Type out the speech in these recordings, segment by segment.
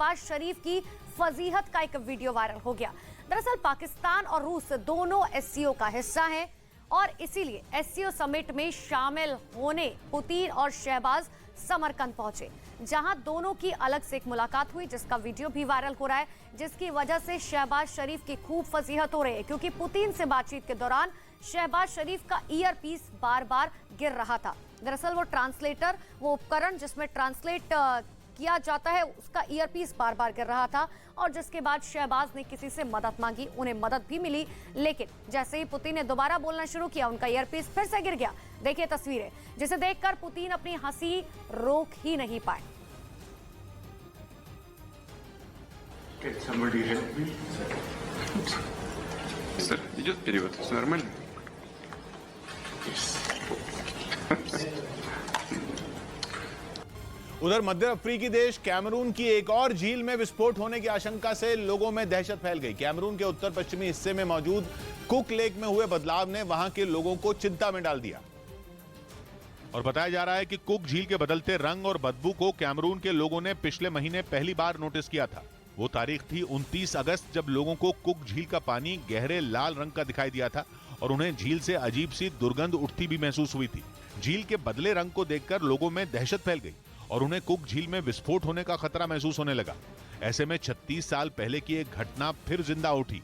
शहबाज शरीफ की फजीहत का एक वीडियो वायरल हो गया। दरअसल पाकिस्तान और रूस दोनों एससीओ का हिस्सा हैं और इसीलिए एससीओ समिट में शामिल होने पुतिन और शहबाज समरकंद पहुंचे, जहां दोनों की अलग से एक मुलाकात हुई, जिसका वीडियो भी वायरल हो रहा है, जिसकी वजह से शहबाज शरीफ की खूब फजीहत हो रही है, क्योंकि पुतिन से बातचीत के दौरान शहबाज शरीफ का ईयरपीस बार बार गिर रहा था। दरअसल वो ट्रांसलेटर, वो उपकरण जिसमें ट्रांसलेट किया जाता है, उसका ईयरपीस बार बार गिर रहा था और जिसके बाद शहबाज ने किसी से मदद मांगी, उन्हें मदद भी मिली, लेकिन जैसे ही पुतिन ने दोबारा बोलना शुरू किया, उनका ईयरपीस फिर से गिर गया। देखिए तस्वीरें, जिसे देखकर पुतिन अपनी हंसी रोक ही नहीं पाए। Сэр, идет перевод? Все нормально? उधर मध्य अफ्रीकी देश कैमरून की एक और झील में विस्फोट होने की आशंका से लोगों में दहशत फैल गई। कैमरून के उत्तर पश्चिमी हिस्से में मौजूद कुक लेक में हुए बदलाव ने वहां के लोगों को चिंता में डाल दिया और बताया जा रहा है कि कुक झील के बदलते रंग और बदबू को कैमरून के लोगों ने पिछले महीने पहली बार नोटिस किया था। वो तारीख थी 29 अगस्त, जब लोगों को कुक झील का पानी गहरे लाल रंग का दिखाई दिया था और उन्हें झील से अजीब सी दुर्गंध उठती भी महसूस हुई थी। झील के बदले रंग को देखकर लोगों में दहशत फैल गई और उन्हें कुक झील में विस्फोट होने का खतरा महसूस होने लगा। ऐसे में 36 साल पहले की एक घटना फिर जिंदा उठी,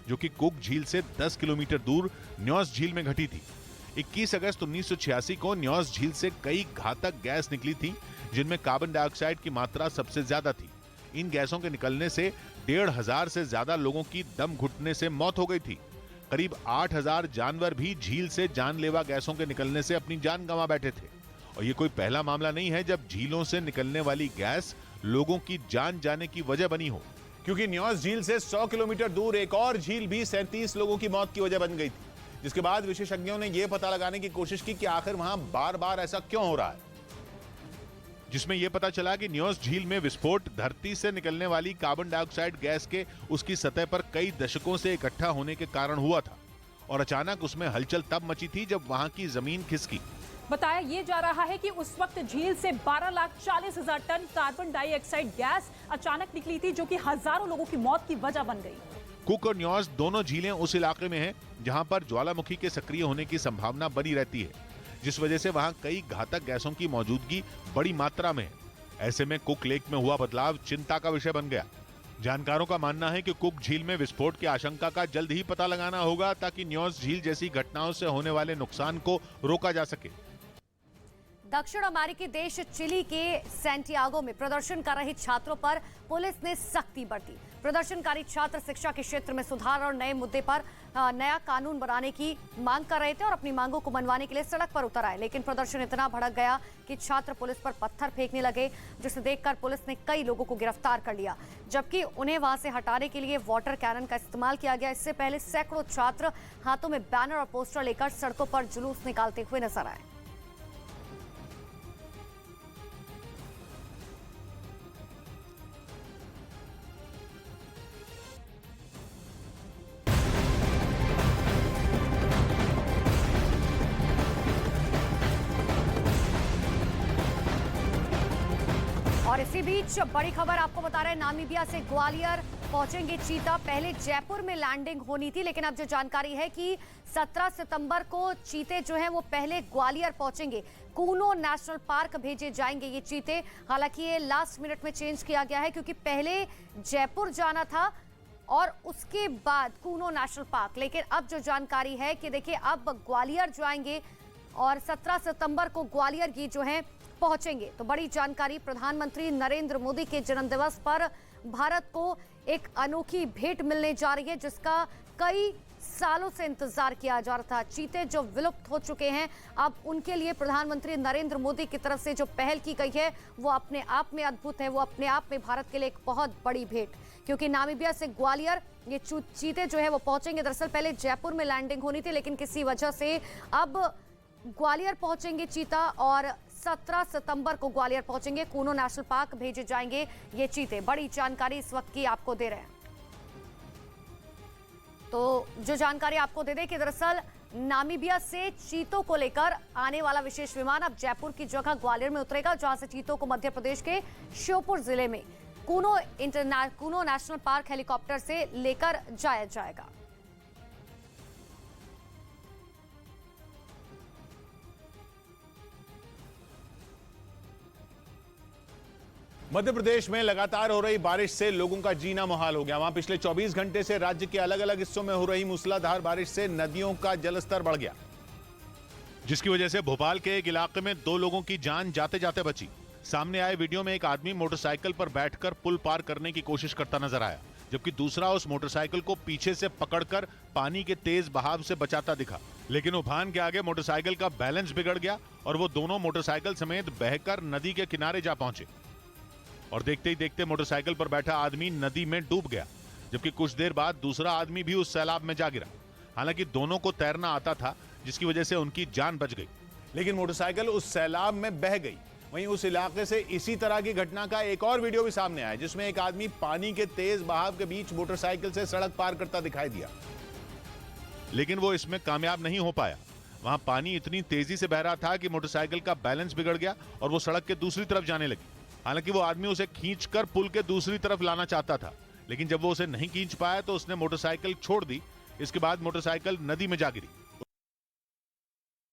जो कि कुक झील से 10 किलोमीटर दूर न्योस झील में घटी थी। 21 अगस्त 1986 को न्योस झील से कई घातक गैस निकली थी, जिनमें कार्बन डाइऑक्साइड की मात्रा सबसे ज्यादा थी। इन गैसों के निकलने से 1,500 से ज्यादा लोगों की दम घुटने से मौत हो गई थी। करीब 8,000 जानवर भी झील से जानलेवा गैसों के निकलने से अपनी जान गंवा बैठे थे। और ये कोई पहला मामला नहीं है जब झीलों से निकलने वाली गैस लोगों की जान जाने की वजह बनी हो, क्योंकि न्योस झील से 100 किलोमीटर दूर एक और झील भी 37 लोगों की मौत की वजह बन गई थी, जिसके बाद विशेषज्ञों ने यह पता लगाने की कोशिश की कि आखिर वहां बार बार ऐसा क्यों हो रहा है, जिसमें यह पता चला कि न्योस झील में विस्फोट धरती से निकलने वाली कार्बन डाइऑक्साइड गैस के उसकी सतह पर कई दशकों से इकट्ठा होने के कारण हुआ था और अचानक उसमें हलचल तब मची थी जब वहां की जमीन खिसकी। बताया ये जा रहा है कि उस वक्त झील से 12,40,000 टन कार्बन डाइऑक्साइड गैस अचानक निकली थी, जो कि हजारों लोगों की मौत की वजह बन गई। कुक और न्योस दोनों झीलें उस इलाके में हैं जहां पर ज्वालामुखी के सक्रिय होने की संभावना बनी रहती है, जिस वजह से वहां कई घातक गैसों की मौजूदगी बड़ी मात्रा में है। ऐसे में कुक लेक में हुआ बदलाव चिंता का विषय बन गया। जानकारों का मानना है कि कुक झील में विस्फोट की आशंका का जल्द ही पता लगाना होगा, ताकि न्योस झील जैसी घटनाओं से होने वाले नुकसान को रोका जा सके। दक्षिण अमेरिकी देश चिली के सैंटियागो में प्रदर्शन कर रहे छात्रों पर पुलिस ने सख्ती बरती। प्रदर्शनकारी छात्र शिक्षा के क्षेत्र में सुधार और नए मुद्दे पर नया कानून बनाने की मांग कर रहे थे और अपनी मांगों को मनवाने के लिए सड़क पर उतर आए, लेकिन प्रदर्शन इतना भड़क गया कि छात्र पुलिस पर पत्थर फेंकने लगे, जिसे देखकर पुलिस ने कई लोगों को गिरफ्तार कर लिया, जबकि उन्हें वहां से हटाने के लिए वाटर कैनन का इस्तेमाल किया गया। इससे पहले सैकड़ों छात्र हाथों में बैनर और पोस्टर लेकर सड़कों पर जुलूस निकालते हुए नजर आए। और इसी बीच बड़ी खबर आपको बता रहे हैं, नामीबिया से ग्वालियर पहुंचेंगे चीता। पहले जयपुर में लैंडिंग होनी थी, लेकिन अब जो जानकारी है कि 17 सितंबर को चीते जो हैं वो पहले ग्वालियर पहुंचेंगे। कूनो नेशनल पार्क भेजे जाएंगे ये चीते। हालांकि ये लास्ट मिनट में चेंज किया गया है, क्योंकि पहले जयपुर जाना था और उसके बाद कूनो नेशनल पार्क, लेकिन अब जो जानकारी है कि देखिए अब ग्वालियर जाएंगे और 17 सितंबर को ग्वालियर की जो है पहुंचेंगे। तो बड़ी जानकारी, प्रधानमंत्री नरेंद्र मोदी के जन्मदिवस पर भारत को एक अनोखी भेंट मिलने जा रही है, जिसका कई सालों से इंतजार किया जा रहा था। चीते जो विलुप्त हो चुके हैं, अब उनके लिए प्रधानमंत्री नरेंद्र मोदी की तरफ से जो पहल की गई है वो अपने आप में अद्भुत है, वो अपने आप में भारत के लिए एक बहुत बड़ी भेंट, क्योंकि नामीबिया से ग्वालियर ये चीते जो है वो पहुंचेंगे। दरअसल पहले जयपुर में लैंडिंग होनी थी, लेकिन किसी वजह से अब ग्वालियर पहुंचेंगे चीता और 17 सितंबर को ग्वालियर पहुंचेंगे। कूनो नेशनल पार्क भेजे जाएंगे ये चीते। बड़ी जानकारी इस वक्त की आपको दे रहे हैं। तो जो जानकारी आपको दे दें कि दरअसल नामीबिया से चीतों को लेकर आने वाला विशेष विमान अब जयपुर की जगह ग्वालियर में उतरेगा, जहां से चीतों को मध्य प्रदेश के श्योपुर जिले में कूनो नेशनल पार्क हेलीकॉप्टर से लेकर जाया जाएगा। मध्य प्रदेश में लगातार हो रही बारिश से लोगों का जीना मुहाल हो गया। वहां पिछले 24 घंटे से राज्य के अलग अलग हिस्सों में हो रही मूसलाधार बारिश से नदियों का जलस्तर बढ़ गया, जिसकी वजह से भोपाल के एक इलाके में 2 लोगों की जान जाते जाते बची। सामने आए वीडियो में एक आदमी मोटरसाइकिल पर बैठकर पुल पार करने की कोशिश करता नजर आया, जबकि दूसरा उस मोटरसाइकिल को पीछे से पकड़कर पानी के तेज बहाव से बचाता दिखा। लेकिन उफान के आगे मोटरसाइकिल का बैलेंस बिगड़ गया और वो दोनों मोटरसाइकिल समेत बहकर नदी के किनारे जा पहुंचे और देखते ही देखते मोटरसाइकिल पर बैठा आदमी नदी में डूब गया, जबकि कुछ देर बाद दूसरा आदमी भी उस सैलाब में जा गिरा। हालांकि दोनों को तैरना आता था, जिसकी वजह से उनकी जान बच गई, लेकिन मोटरसाइकिल उस सैलाब में बह गई। वहीं उस इलाके से इसी तरह की घटना का एक और वीडियो भी सामने आया, जिसमें एक आदमी पानी के तेज बहाव के बीच मोटरसाइकिल से सड़क पार करता दिखाई दिया, लेकिन वो इसमें कामयाब नहीं हो पाया। वहां पानी इतनी तेजी से बह रहा था कि मोटरसाइकिल का बैलेंस बिगड़ गया और वो सड़क के दूसरी तरफ जाने लगी। हालांकि वो आदमी उसे खींचकर पुल के दूसरी तरफ लाना चाहता था, लेकिन जब वो उसे नहीं खींच पाया तो उसने मोटरसाइकिल छोड़ दी। इसके बाद मोटरसाइकिल नदी में जा गिरी।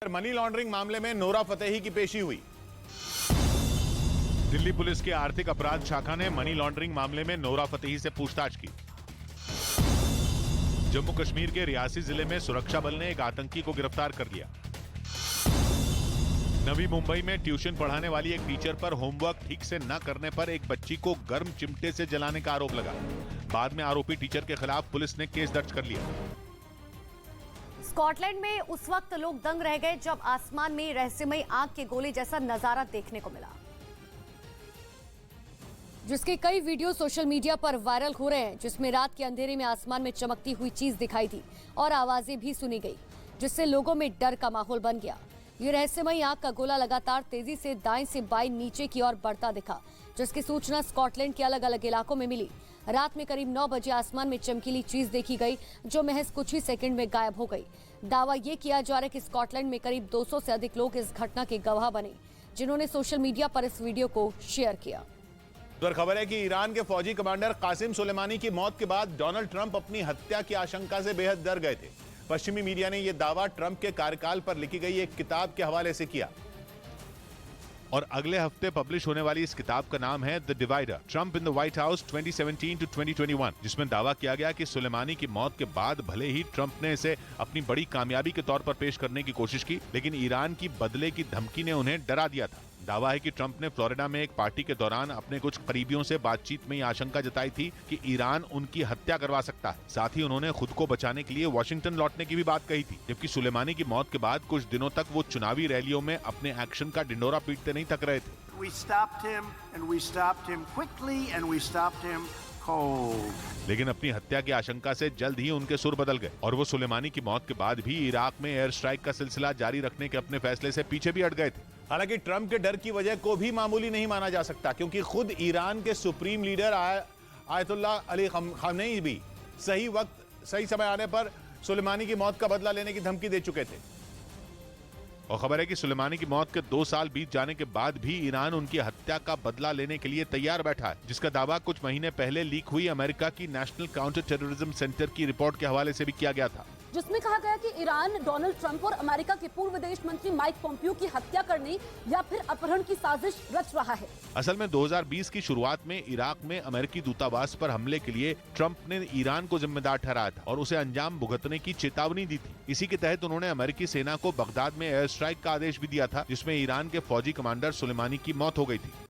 मनी लॉन्ड्रिंग मामले में नोरा फतेही की पेशी हुई। दिल्ली पुलिस की आर्थिक अपराध शाखा ने मनी लॉन्ड्रिंग मामले में नोरा फतेही से पूछताछ की। जम्मू कश्मीर के रियासी जिले में सुरक्षा बल ने एक आतंकी को गिरफ्तार कर लिया। नवी मुंबई में ट्यूशन पढ़ाने वाली एक टीचर पर होमवर्क ठीक से न करने पर एक बच्ची को गर्म चिमटे से जलाने का आरोप लगा। बाद में आरोपी टीचर के खिलाफ पुलिस ने केस दर्ज कर लिया। स्कॉटलैंड में उस वक्त लोग दंग रह गए जब आसमान में रहस्यमयी आग के गोले जैसा नजारा देखने को मिला, जिसके कई वीडियो सोशल मीडिया पर वायरल हो रहे हैं, जिसमें रात के अंधेरे में आसमान में चमकती हुई चीज दिखाई दी और आवाजें भी सुनी गई, जिससे लोगों में डर का माहौल बन गया। ये रहस्यमयी आग का गोला लगातार तेजी से दाएं से बाएं नीचे की ओर बढ़ता दिखा, जिसकी सूचना स्कॉटलैंड के अलग अलग इलाकों में मिली। रात में करीब 9 बजे आसमान में चमकीली चीज देखी गई, जो महज कुछ ही सेकंड में गायब हो गई। दावा ये किया जा रहा है कि स्कॉटलैंड में करीब 200 से अधिक लोग इस घटना के गवाह बने, जिन्होंने सोशल मीडिया पर इस वीडियो को शेयर किया। खबर है कि ईरान के फौजी कमांडर कासिम सुलेमानी की मौत के बाद डोनाल्ड ट्रंप अपनी हत्या की आशंका से बेहद डर गए थे। पश्चिमी मीडिया ने यह दावा ट्रंप के कार्यकाल पर लिखी गई एक किताब के हवाले से किया और अगले हफ्ते पब्लिश होने वाली इस किताब का नाम है the divider, Trump in the white house 2017 to 2021, जिसमें दावा किया गया कि सुलेमानी की मौत के बाद भले ही ट्रंप ने इसे अपनी बड़ी कामयाबी के तौर पर पेश करने की कोशिश की, लेकिन ईरान की बदले की धमकी ने उन्हें डरा दिया था। दावा है कि ट्रंप ने फ्लोरिडा में एक पार्टी के दौरान अपने कुछ करीबियों से बातचीत में आशंका जताई थी कि ईरान उनकी हत्या करवा सकता है। साथ ही उन्होंने खुद को बचाने के लिए वॉशिंगटन लौटने की भी बात कही थी, जबकि सुलेमानी की मौत के बाद कुछ दिनों तक वो चुनावी रैलियों में अपने एक्शन का ढिंडोरा पीटते नहीं थक रहे थे। We stopped him, and we stopped him quickly, and we stopped him cold. लेकिन अपनी हत्या की आशंका से जल्द ही उनके सुर बदल गए और वो सुलेमानी की मौत के बाद भी इराक में एयर स्ट्राइक का सिलसिला जारी रखने के अपने फैसले से पीछे भी हट गए थे। हालांकि ट्रंप के डर की वजह को भी मामूली नहीं माना जा सकता, क्योंकि खुद ईरान के supreme leader Ayatollah Ali Khamenei भी सही वक्त सही समय आने पर सुलेमानी की मौत का बदला लेने की धमकी दे चुके थे। और खबर है कि सुलेमानी की मौत के 2 साल बीत जाने के बाद भी ईरान उनकी हत्या का बदला लेने के लिए तैयार बैठा है, जिसका दावा कुछ महीने पहले लीक हुई अमेरिका की नेशनल काउंटर टेररिज्म सेंटर की रिपोर्ट के हवाले से भी किया गया था, जिसमें कहा गया कि ईरान डोनाल्ड ट्रंप और अमेरिका के पूर्व विदेश मंत्री माइक पोम्पियो की हत्या करने या फिर अपहरण की साजिश रच रहा है। असल में 2020 की शुरुआत में इराक में अमेरिकी दूतावास पर हमले के लिए ट्रंप ने ईरान को जिम्मेदार ठहराया था और उसे अंजाम भुगतने की चेतावनी दी थी। इसी के तहत उन्होंने अमेरिकी सेना को बगदाद में एयर स्ट्राइक का आदेश भी दिया था, जिसमें ईरान के फौजी कमांडर सुलेमानी की मौत हो गई थी।